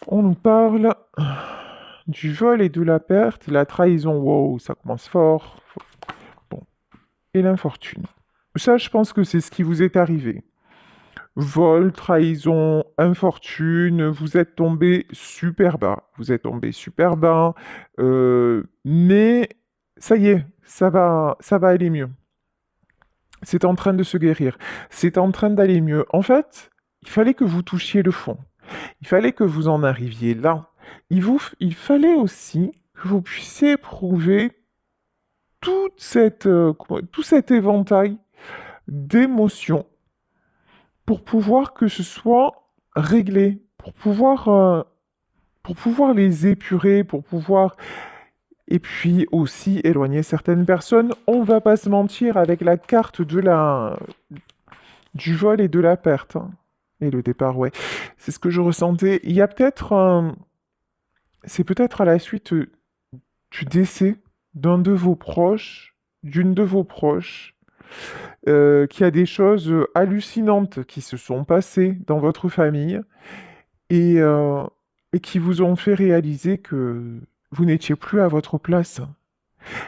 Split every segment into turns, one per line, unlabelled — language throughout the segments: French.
On nous parle du vol et de la perte, la trahison. Wow, ça commence fort. Bon. Et l'infortune. Ça, je pense que c'est ce qui vous est arrivé. Vol, trahison, infortune, vous êtes tombé super bas. Vous êtes tombé super bas. Mais ça y est, ça va aller mieux. C'est en train de se guérir. C'est en train d'aller mieux. En fait, il fallait que vous touchiez le fond. Il fallait que vous en arriviez là. Il fallait aussi que vous puissiez éprouver tout cet éventail d'émotions pour pouvoir que ce soit réglé, pour pouvoir les épurer, pour pouvoir... Et puis aussi éloigner certaines personnes. On va pas se mentir avec la carte du vol et de la perte, hein. Et le départ, ouais. C'est ce que je ressentais. Il y a peut-être c'est peut-être à la suite du décès d'un de vos proches, d'une de vos proches, qu'il y a des choses hallucinantes qui se sont passées dans votre famille et, euh, et qui vous ont fait réaliser que vous n'étiez plus à votre place.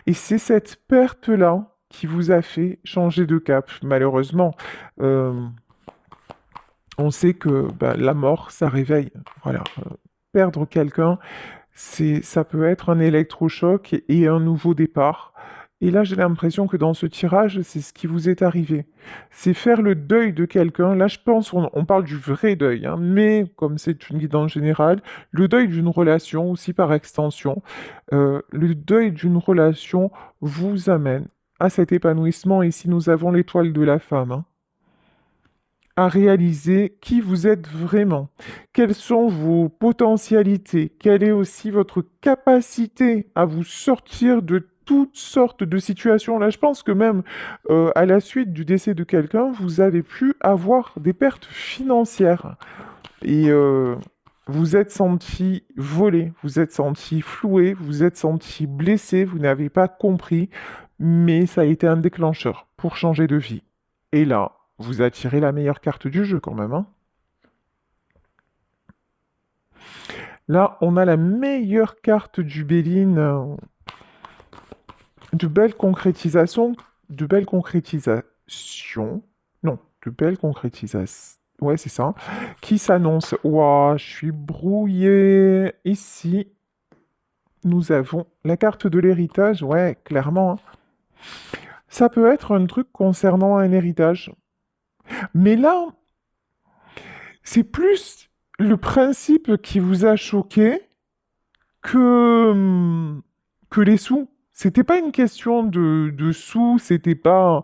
Et c'est cette perte-là qui vous a fait changer de cap, malheureusement. Euh, on sait que bah, la mort, ça réveille. Voilà. Perdre quelqu'un, ça peut être un électrochoc et un nouveau départ. Et là, j'ai l'impression que dans ce tirage, c'est ce qui vous est arrivé. C'est faire le deuil de quelqu'un. Là, je pense, on parle du vrai deuil, hein, mais comme c'est une guidance générale, le deuil d'une relation aussi par extension. Le deuil d'une relation vous amène à cet épanouissement. Ici, nous avons l'étoile de la femme, hein, à réaliser qui vous êtes vraiment, quelles sont vos potentialités, quelle est aussi votre capacité à vous sortir de toutes sortes de situations. Là, je pense que même à la suite du décès de quelqu'un, vous avez pu avoir des pertes financières et vous êtes senti volé, vous êtes senti floué, vous êtes senti blessé, vous n'avez pas compris, mais ça a été un déclencheur pour changer de vie. Et là, vous attirez la meilleure carte du jeu quand même, hein. Là, on a la meilleure carte du Béline, de belles concrétisations, de belles concrétisations, non, de belles concrétisations, ouais, c'est ça, qui s'annonce. Ouah, je suis brouillé. Ici, nous avons la carte de l'héritage, ouais, clairement, hein. Ça peut être un truc concernant un héritage. Mais là, c'est plus le principe qui vous a choqué que, que les sous. C'était pas une question de sous, c'était pas...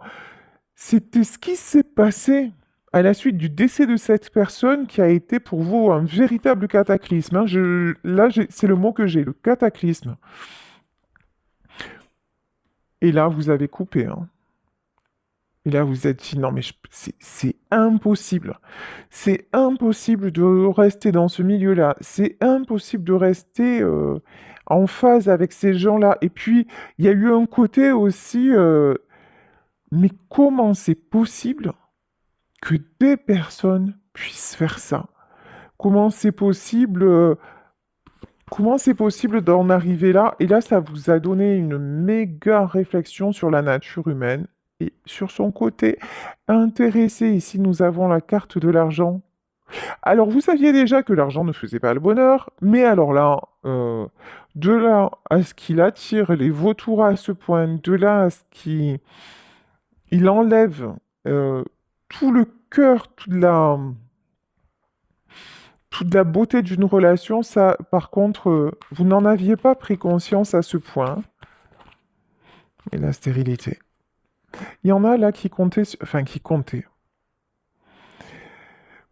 C'était ce qui s'est passé à la suite du décès de cette personne qui a été pour vous un véritable cataclysme, hein. C'est le mot que j'ai, le cataclysme. Et là, vous avez coupé, hein. Et là, vous êtes dit, non, mais c'est impossible. C'est impossible de rester dans ce milieu-là. C'est impossible de rester en phase avec ces gens-là. Et puis, il y a eu un côté aussi, mais comment c'est possible que des personnes puissent faire ça? Comment c'est possible, comment c'est possible d'en arriver là? Et là, ça vous a donné une méga réflexion sur la nature humaine et sur son côté intéressé. Ici, nous avons la carte de l'argent. Alors, vous saviez déjà que l'argent ne faisait pas le bonheur, mais alors là, de là à ce qu'il attire les vautours à ce point, de là à ce qu'il il enlève euh, tout le cœur, toute la beauté d'une relation, ça, par contre, vous n'en aviez pas pris conscience à ce point. Et la stérilité. Il y en a là qui comptaient, enfin qui comptaient,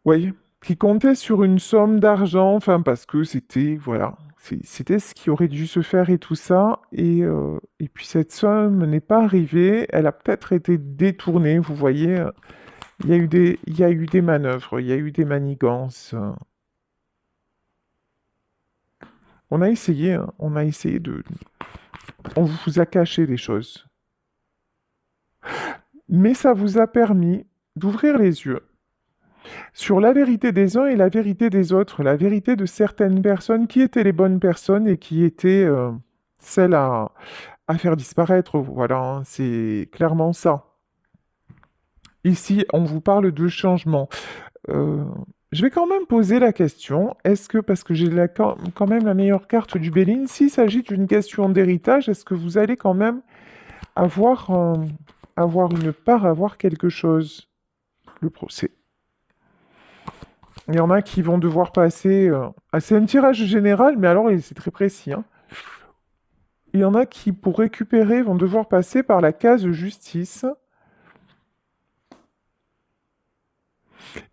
oui, qui comptaient sur une somme d'argent, enfin parce que c'était, voilà, c'était ce qui aurait dû se faire et tout ça. Et puis cette somme n'est pas arrivée, elle a peut-être été détournée, vous voyez. Il y a eu des manœuvres, il y a eu des manigances. On a essayé, hein, on a essayé de... On vous a caché des choses. Mais ça vous a permis d'ouvrir les yeux Sur la vérité des uns et la vérité des autres, la vérité de certaines personnes qui étaient les bonnes personnes et qui étaient celles à faire disparaître. Voilà, hein, c'est clairement ça. Ici, on vous parle de changement. Euh, je vais quand même poser la question, est-ce que, parce que j'ai quand même la meilleure carte du Béline, s'il s'agit d'une question d'héritage, est-ce que vous allez quand même avoir, avoir une part, avoir quelque chose? Le procès. Il y en a qui vont devoir passer... c'est un tirage général, mais alors c'est très précis, hein. Il y en a qui, pour récupérer, vont devoir passer par la case justice.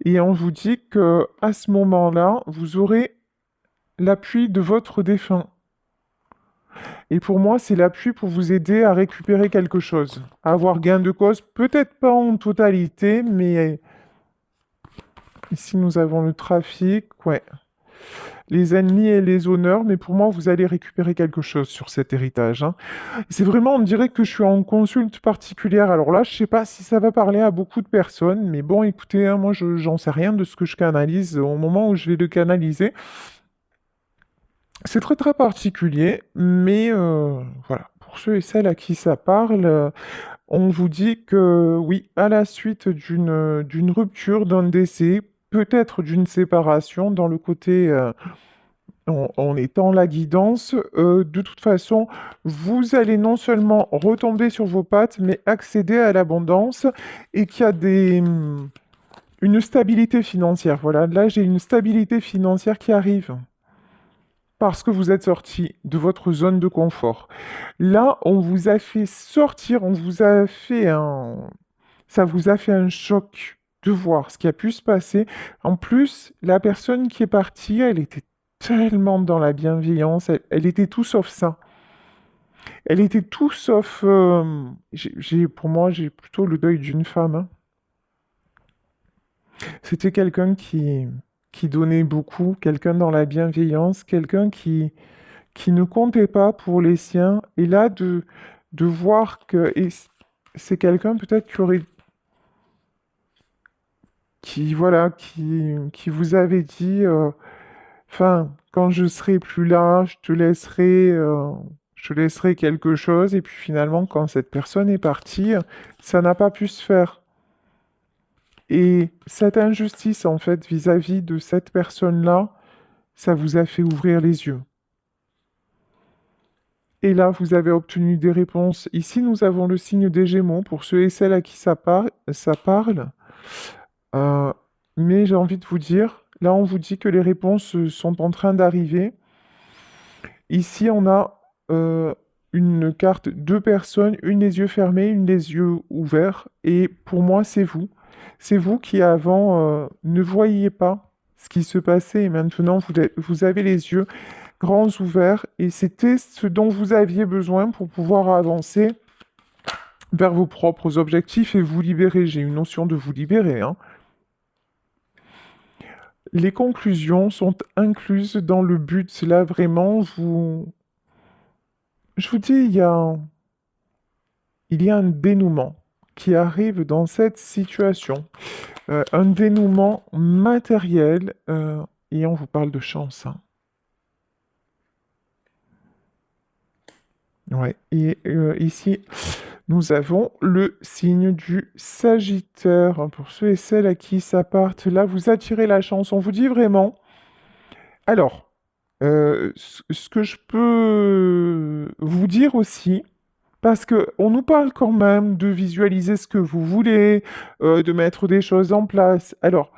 Et on vous dit que à ce moment-là, vous aurez l'appui de votre défunt. Et pour moi, c'est l'appui pour vous aider à récupérer quelque chose, à avoir gain de cause, peut-être pas en totalité, mais ici nous avons le trafic, ouais, les ennemis et les honneurs, mais pour moi, vous allez récupérer quelque chose sur cet héritage, hein. C'est vraiment, on dirait que je suis en consulte particulière. Alors là, je sais pas si ça va parler à beaucoup de personnes, mais bon, écoutez, hein, moi, j'en sais rien de ce que je canalise au moment où je vais le canaliser. C'est très très particulier, mais voilà, pour ceux et celles à qui ça parle, on vous dit que oui, à la suite d'une rupture, d'un décès, peut-être d'une séparation, dans le côté en étant la guidance, de toute façon, vous allez non seulement retomber sur vos pattes, mais accéder à l'abondance et qu'il y a une stabilité financière. Voilà, là j'ai une stabilité financière qui arrive parce que vous êtes sorti de votre zone de confort. Là, on vous a fait sortir, on vous a fait ça vous a fait un choc de voir ce qui a pu se passer. En plus, la personne qui est partie, elle était tellement dans la bienveillance, elle était tout sauf ça. Elle était tout sauf... pour moi, j'ai plutôt le deuil d'une femme, hein. C'était quelqu'un qui donnait beaucoup, quelqu'un dans la bienveillance, quelqu'un qui ne comptait pas pour les siens. Et là, de voir que c'est quelqu'un peut-être voilà, qui vous avait dit, enfin, quand je serai plus là, je te laisserai quelque chose. Et puis finalement, quand cette personne est partie, ça n'a pas pu se faire. Et cette injustice, en fait, vis-à-vis de cette personne-là, ça vous a fait ouvrir les yeux. Et là, vous avez obtenu des réponses. Ici, nous avons le signe des Gémeaux pour ceux et celles à qui ça parle. Euh, mais j'ai envie de vous dire, là, on vous dit que les réponses sont en train d'arriver. Ici, on a une carte, deux personnes, une les yeux fermés, une les yeux ouverts. Et pour moi, c'est vous. C'est vous qui avant ne voyiez pas ce qui se passait et maintenant vous avez les yeux grands ouverts et c'était ce dont vous aviez besoin pour pouvoir avancer vers vos propres objectifs et vous libérer. J'ai une notion de vous libérer, hein. Les conclusions sont incluses dans le but. Là, vraiment, je vous dis, il y a un dénouement qui arrive dans cette situation. Un dénouement matériel, et on vous parle de chance, hein. Ouais. Et ici, nous avons le signe du Sagittaire, hein. Pour ceux et celles à qui ça parte, là, vous attirez la chance. On vous dit vraiment. Alors, ce que je peux vous dire aussi, parce que on nous parle quand même de visualiser ce que vous voulez, de mettre des choses en place. Alors,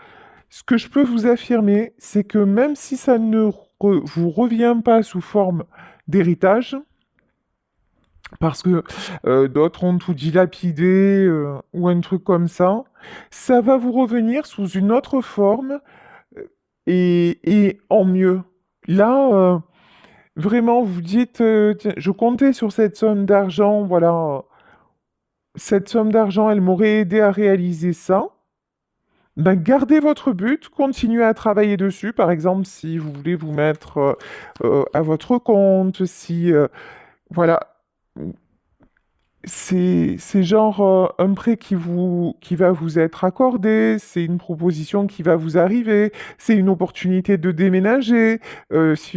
ce que je peux vous affirmer, c'est que même si ça ne vous revient pas sous forme d'héritage, parce que d'autres ont tout dilapidé ou un truc comme ça va vous revenir sous une autre forme et en mieux. Là, vraiment, vous dites, tiens, je comptais sur cette somme d'argent, voilà, cette somme d'argent, elle m'aurait aidé à réaliser ça. Ben, gardez votre but, continuez à travailler dessus. Par exemple, si vous voulez vous mettre à votre compte, si voilà, c'est genre un prêt qui va vous être accordé, c'est une proposition qui va vous arriver, c'est une opportunité de déménager.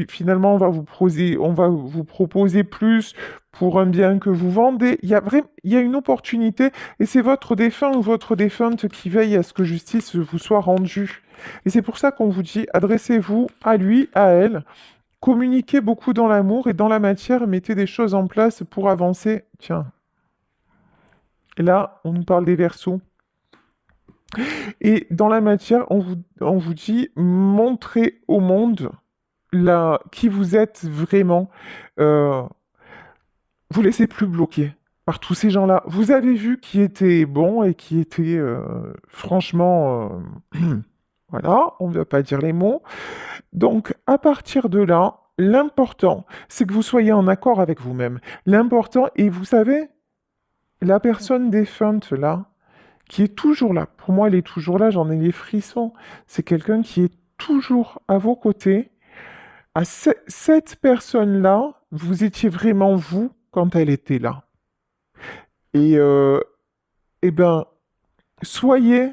Finalement, on va vous proposer plus pour un bien que vous vendez. Il y a une opportunité et c'est votre défunt ou votre défunte qui veille à ce que justice vous soit rendue. Et c'est pour ça qu'on vous dit, adressez-vous à lui, à elle. Communiquez beaucoup dans l'amour et dans la matière, mettez des choses en place pour avancer. Tiens, et là, on nous parle des Verseaux. Et dans la matière, on vous dit, montrez au monde qui vous êtes vraiment. Euh, vous laissez plus bloquer par tous ces gens-là. Vous avez vu qui était bon et qui était franchement... voilà, on ne va pas dire les mots. Donc, à partir de là, l'important, c'est que vous soyez en accord avec vous-même. L'important, et vous savez, la personne défunte, là, qui est toujours là. Pour moi, elle est toujours là, j'en ai les frissons. C'est quelqu'un qui est toujours à vos côtés. Cette personne-là, vous étiez vraiment vous quand elle était là. Et eh ben, soyez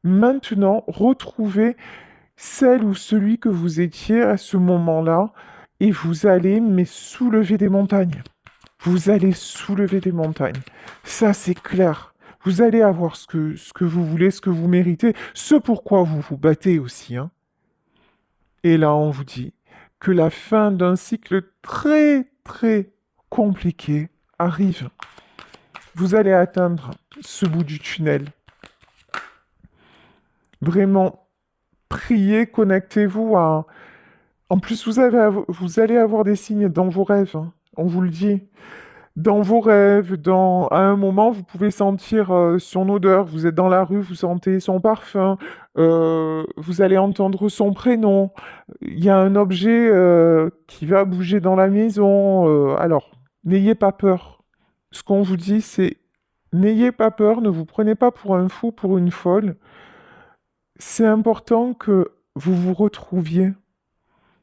maintenant, retrouvez celle ou celui que vous étiez à ce moment-là, et vous allez mais soulever des montagnes. Vous allez soulever des montagnes. Ça, c'est clair. Vous allez avoir ce que vous voulez, ce que vous méritez, ce pourquoi vous vous battez aussi, hein. Et là, on vous dit que la fin d'un cycle très, très compliqué arrive. Vous allez atteindre ce bout du tunnel. Vraiment, priez, connectez-vous à... En plus, vous allez avoir des signes dans vos rêves, hein. On vous le dit. Dans vos rêves, à un moment, vous pouvez sentir son odeur. Vous êtes dans la rue, vous sentez son parfum. Vous allez entendre son prénom. Il y a un objet qui va bouger dans la maison. Alors, n'ayez pas peur. Ce qu'on vous dit, c'est n'ayez pas peur. Ne vous prenez pas pour un fou, pour une folle. C'est important que vous vous retrouviez.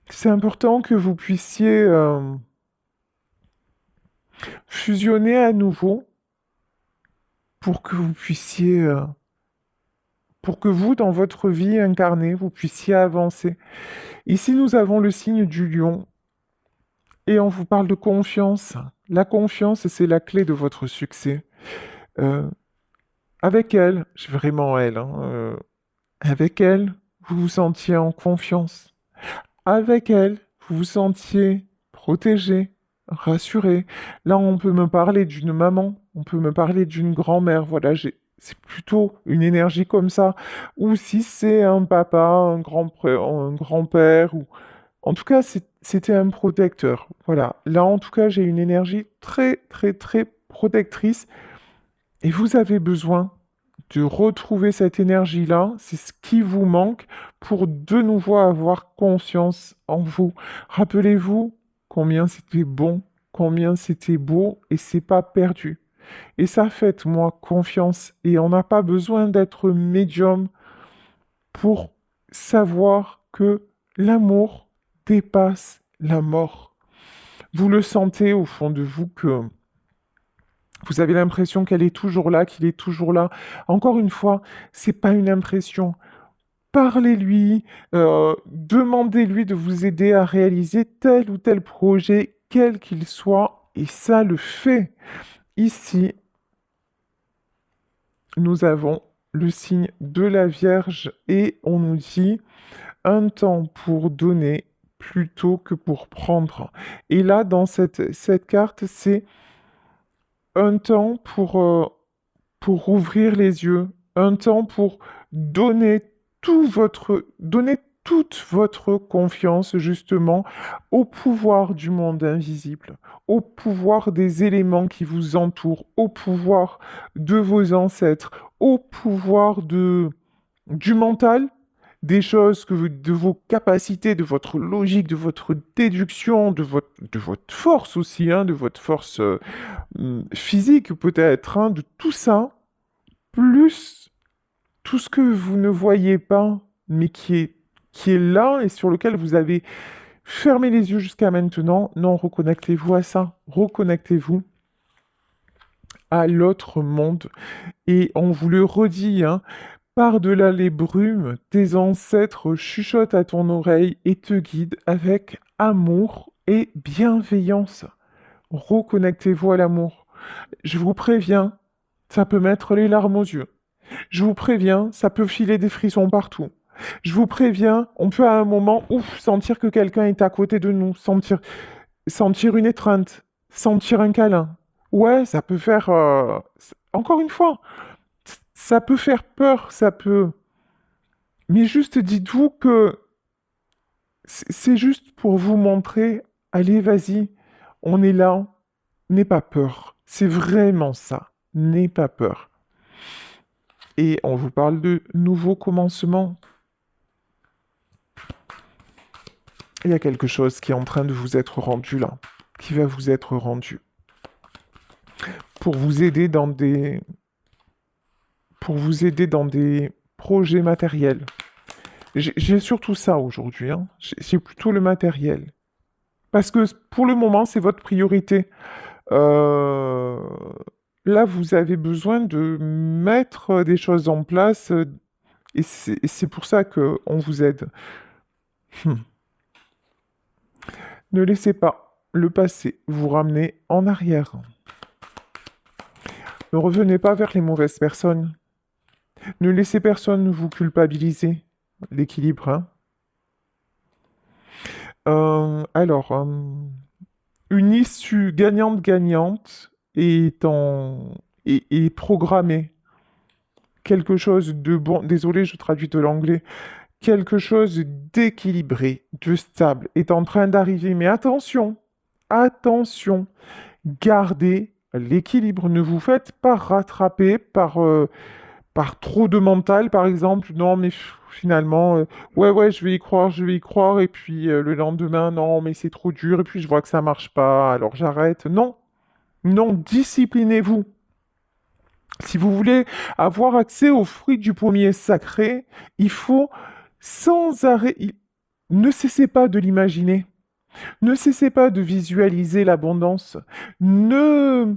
C'est important que vous puissiez fusionner à nouveau pour que vous puissiez, pour que vous, dans votre vie incarnée, vous puissiez avancer. Ici, nous avons le signe du lion et on vous parle de confiance. La confiance, c'est la clé de votre succès. Euh, avec elle, c'est vraiment elle, hein, avec elle, vous vous sentiez en confiance. Avec elle, vous vous sentiez protégé, rassuré. Là, on peut me parler d'une maman, on peut me parler d'une grand-mère. Voilà, c'est plutôt une énergie comme ça. Ou si c'est un papa, un grand-père, ou en tout cas, c'était un protecteur. Voilà. Là, en tout cas, j'ai une énergie très, très, très protectrice. Et vous avez besoin de retrouver cette énergie-là, c'est ce qui vous manque pour de nouveau avoir confiance en vous. Rappelez-vous combien c'était bon, combien c'était beau et c'est pas perdu. Et ça, faites-moi confiance. Et on n'a pas besoin d'être médium pour savoir que l'amour dépasse la mort. Vous le sentez au fond de vous que vous avez l'impression qu'elle est toujours là, qu'il est toujours là. Encore une fois, c'est pas une impression. Parlez-lui, demandez-lui de vous aider à réaliser tel ou tel projet, quel qu'il soit, et ça le fait. Ici, nous avons le signe de la Vierge et on nous dit un temps pour donner plutôt que pour prendre. Et là, dans cette carte, c'est un temps pour ouvrir les yeux, un temps pour donner donner toute votre confiance justement au pouvoir du monde invisible, au pouvoir des éléments qui vous entourent, au pouvoir de vos ancêtres, au pouvoir du mental, des choses de vos capacités, de votre logique, de votre déduction, de votre force aussi, hein, de votre force physique peut-être, hein, de tout ça, plus tout ce que vous ne voyez pas, mais qui est là et sur lequel vous avez fermé les yeux jusqu'à maintenant. Non, reconnectez-vous à ça. Reconnectez-vous à l'autre monde. Et on vous le redit, hein, par-delà les brumes, tes ancêtres chuchotent à ton oreille et te guident avec amour et bienveillance. Reconnectez-vous à l'amour. Je vous préviens, ça peut mettre les larmes aux yeux. Je vous préviens, ça peut filer des frissons partout. Je vous préviens, on peut à un moment, ouf, sentir que quelqu'un est à côté de nous, sentir une étreinte, sentir un câlin. Ouais, ça peut faire... encore une fois, ça peut faire peur, ça peut... Mais juste dites-vous que c'est juste pour vous montrer, allez, vas-y, on est là, n'aie pas peur. C'est vraiment ça, n'aie pas peur. Et on vous parle de nouveaux commencements. Il y a quelque chose qui est en train de vous être rendu là, qui va vous être rendu. Pour vous aider dans des... Pour vous aider dans des projets matériels. J'ai surtout ça aujourd'hui, hein. J'ai plutôt le matériel. Parce que pour le moment, c'est votre priorité. Euh, Là, vous avez besoin de mettre des choses en place et c'est pour ça qu'on vous aide. Hmm. Ne laissez pas le passé vous ramener en arrière. Ne revenez pas vers les mauvaises personnes. Ne laissez personne vous culpabiliser. L'équilibre, hein. Alors, une issue gagnante-gagnante est programmée. Quelque chose de bon, désolé, je traduis de l'anglais, quelque chose d'équilibré, de stable est en train d'arriver. Mais attention, attention, gardez l'équilibre. Ne vous faites pas rattraper par trop de mental, par exemple. Non, mais finalement, ouais, je vais y croire. Et puis le lendemain, non, mais c'est trop dur. Et puis je vois que ça marche pas, alors j'arrête. Non, non, disciplinez-vous. Si vous voulez avoir accès aux fruits du pommier sacré, il faut sans arrêt... Ne cessez pas de l'imaginer. Ne cessez pas de visualiser l'abondance. Ne...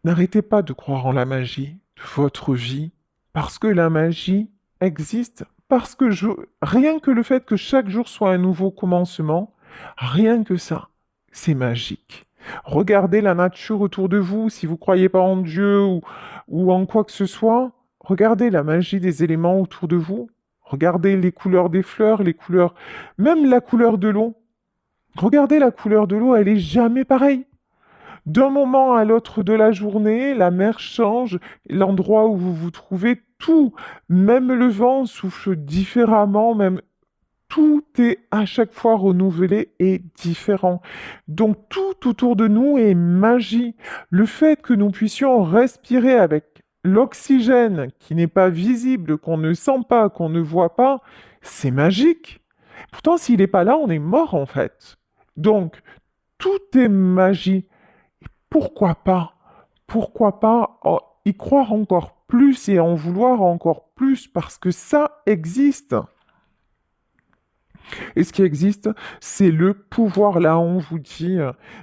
N'arrêtez pas de croire en la magie de votre vie, parce que la magie existe, parce que rien que le fait que chaque jour soit un nouveau commencement, rien que ça, c'est magique. Regardez la nature autour de vous, si vous ne croyez pas en Dieu ou en quoi que ce soit, regardez la magie des éléments autour de vous. Regardez les couleurs des fleurs, les couleurs, même la couleur de l'eau. Regardez la couleur de l'eau, elle est jamais pareille. D'un moment à l'autre de la journée, la mer change, l'endroit où vous vous trouvez, tout, même le vent souffle différemment, même tout est à chaque fois renouvelé et différent. Donc tout autour de nous est magie. Le fait que nous puissions respirer avec l'oxygène qui n'est pas visible, qu'on ne sent pas, qu'on ne voit pas, c'est magique. Pourtant, s'il n'est pas là, on est mort en fait. Donc, tout est magie. Pourquoi pas y croire encore plus et en vouloir encore plus parce que ça existe. Et ce qui existe, c'est le pouvoir. Là, on vous dit,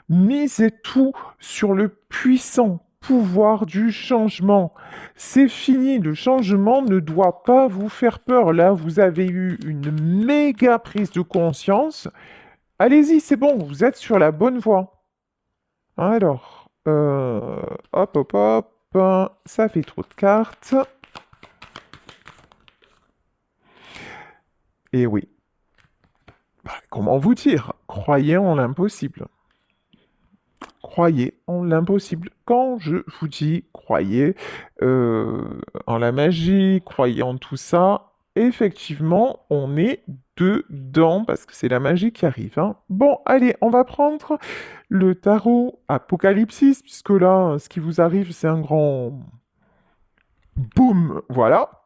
misez tout sur le puissant pouvoir du changement. C'est fini, le changement ne doit pas vous faire peur. Là, vous avez eu une méga prise de conscience. Allez-y, c'est bon, vous êtes sur la bonne voie. Alors, hop, ça fait trop de cartes. Et oui, bah, comment vous dire? Croyez en l'impossible. Croyez en l'impossible. Quand je vous dis croyez en la magie, croyez en tout ça, effectivement, on est dedans parce que c'est la magie qui arrive, hein. Bon, allez, on va prendre le tarot Apocalypsis, puisque là, ce qui vous arrive, c'est un grand boum, voilà.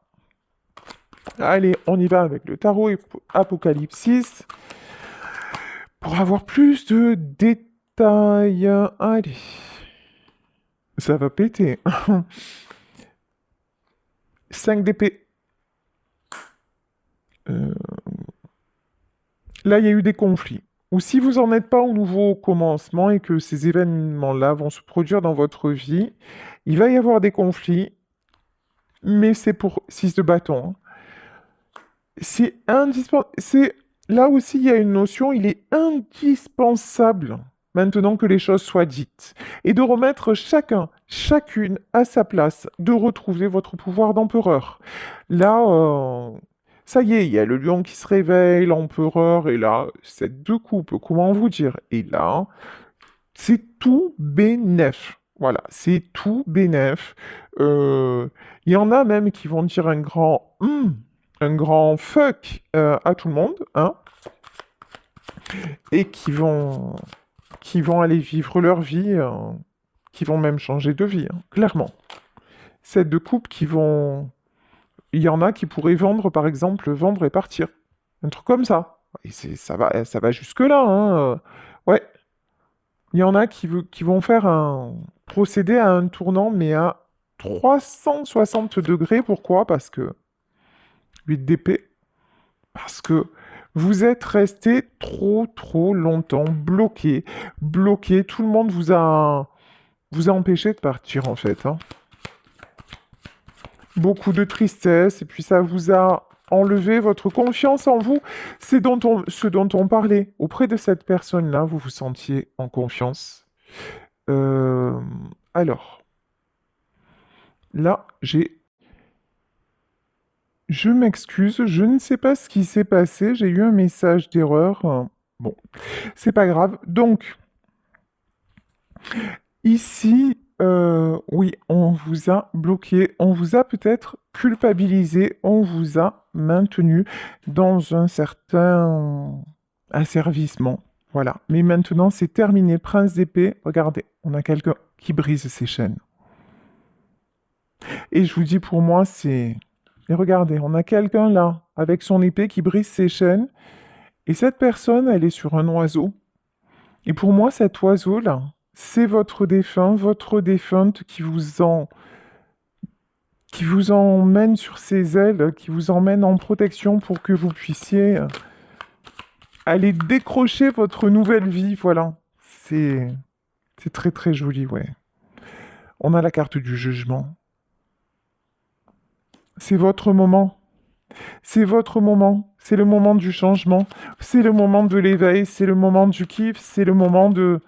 Allez, on y va avec le tarot Apocalypsis pour avoir plus de détails. Allez, ça va péter. 5 d'épée. Euh, Là, il y a eu des conflits. Ou si vous n'en êtes pas au nouveau commencement et que ces événements-là vont se produire dans votre vie, il va y avoir des conflits, mais c'est pour 6 de bâton, hein. C'est indispensable. C'est là aussi il y a une notion, il est indispensable maintenant que les choses soient dites et de remettre chacun, chacune à sa place, de retrouver votre pouvoir d'empereur. Là, ça y est, il y a le lion qui se réveille, l'empereur est là, c'est deux coupes, comment vous dire? Et là, c'est tout bénef. Voilà, c'est tout bénef. Euh, Il y en a même qui vont dire un grand fuck à tout le monde, hein, et qui vont aller vivre leur vie, qui vont même changer de vie, hein, clairement. C'est deux couples qui vont... Il y en a qui pourraient vendre, par exemple, vendre et partir. Un truc comme ça. Et ça va jusque-là, hein. Ouais, il y en a qui vont faire procéder à un tournant, mais à 360 degrés. Pourquoi? Parce que 8 d'épée, parce que vous êtes resté trop longtemps bloqué, bloqué. Tout le monde vous a empêché de partir en fait, hein. Beaucoup de tristesse, et puis ça vous a enlevé votre confiance en vous. C'est ce dont on parlait. Auprès de cette personne-là, vous vous sentiez en confiance. Euh, alors, là, je m'excuse, je ne sais pas ce qui s'est passé, j'ai eu un message d'erreur. Bon, c'est pas grave. Donc, ici, oui, on vous a bloqué, on vous a peut-être culpabilisé, on vous a maintenu dans un certain asservissement. Voilà. Mais maintenant, c'est terminé. Prince d'épée, regardez, on a quelqu'un qui brise ses chaînes. Et je vous dis, pour moi, c'est... Et regardez, on a quelqu'un là, avec son épée qui brise ses chaînes, et cette personne, elle est sur un oiseau. Et pour moi, cet oiseau-là, c'est votre défunt, votre défunte qui vous emmène sur ses ailes, qui vous emmène en protection pour que vous puissiez aller décrocher votre nouvelle vie. Voilà. C'est, c'est très joli, ouais. On a la carte du jugement. C'est votre moment. C'est votre moment, c'est le moment du changement, c'est le moment de l'éveil, c'est le moment du kiff, c'est le moment de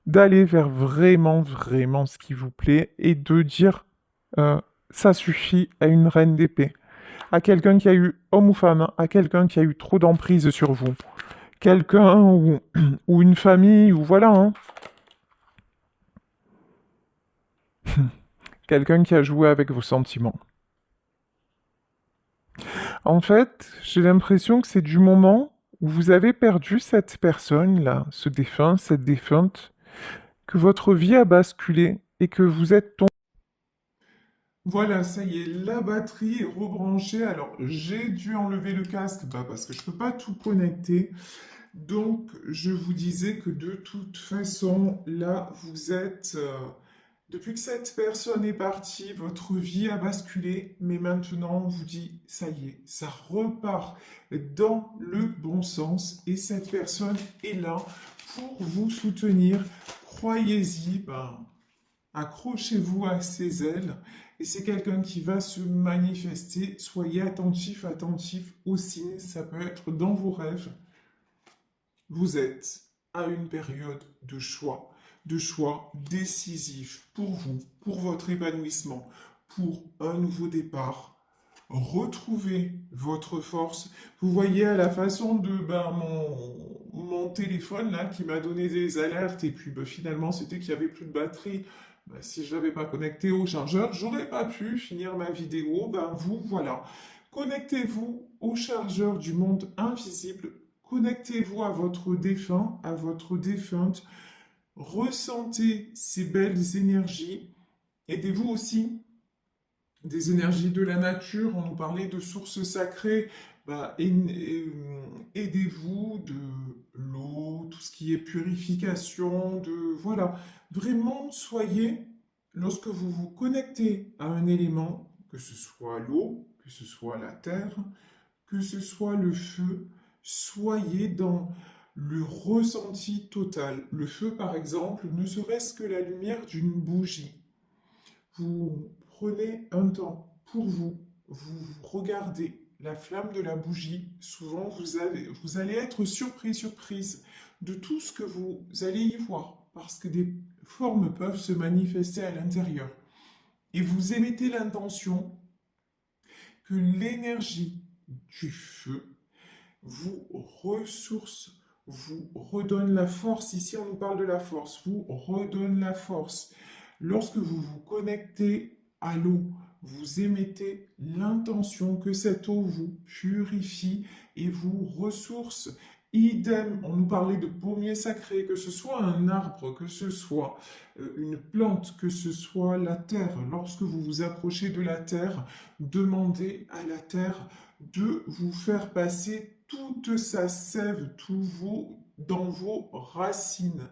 d'aller vers vraiment ce qui vous plaît et de dire euh, ça suffit à une reine d'épée, à quelqu'un qui a eu, homme ou femme, hein, à quelqu'un qui a eu trop d'emprise sur vous, quelqu'un ou une famille, ou voilà, hein, quelqu'un qui a joué avec vos sentiments. En fait, j'ai l'impression que c'est du moment où vous avez perdu cette personne-là, ce défunt, cette défunte, que votre vie a basculé et que vous êtes tombé. Voilà, ça y est, la batterie est rebranchée. Alors, j'ai dû enlever le casque parce que je ne peux pas tout connecter. Donc, je vous disais que de toute façon, là, vous êtes... depuis que cette personne est partie, votre vie a basculé, mais maintenant, on vous dit, ça y est, ça repart dans le bon sens et cette personne est là pour vous soutenir. Croyez-y, ben, accrochez-vous à ses ailes et c'est quelqu'un qui va se manifester. Soyez attentif, attentif aux signes, ça peut être dans vos rêves. Vous êtes à une période de choix décisif pour vous, pour votre épanouissement, pour un nouveau départ. Retrouvez votre force. Vous voyez à la façon de mon téléphone là qui m'a donné des alertes et puis finalement c'était qu'il n'y avait plus de batterie. Si je l'avais pas connecté au chargeur, j'aurais pas pu finir ma vidéo. Vous voilà. Connectez-vous au chargeur du monde invisible. Connectez-vous à votre défunt, à votre défunte. Ressentez ces belles énergies. Aidez-vous aussi des énergies de la nature. On nous parlait de sources sacrées. Aidez-vous de l'eau, tout ce qui est purification, de voilà. Vraiment, soyez, lorsque vous vous connectez à un élément, que ce soit l'eau, que ce soit la terre, que ce soit le feu, soyez dans le ressenti total. Le feu, par exemple, ne serait-ce que la lumière d'une bougie. Vous prenez un temps pour vous, vous regardez la flamme de la bougie. Souvent, vous allez être surprise de tout ce que vous allez y voir, parce que des formes peuvent se manifester à l'intérieur. Et vous émettez l'intention que l'énergie du feu vous ressource, vous redonne la force. Ici, on nous parle de la force, vous redonne la force. Lorsque vous vous connectez à l'eau, vous émettez l'intention que cette eau vous purifie et vous ressource. Idem, on nous parlait de pommier sacré, que ce soit un arbre, que ce soit une plante, que ce soit la terre. Lorsque vous vous approchez de la terre, demandez à la terre de vous faire passer toute sa sève, dans vos racines.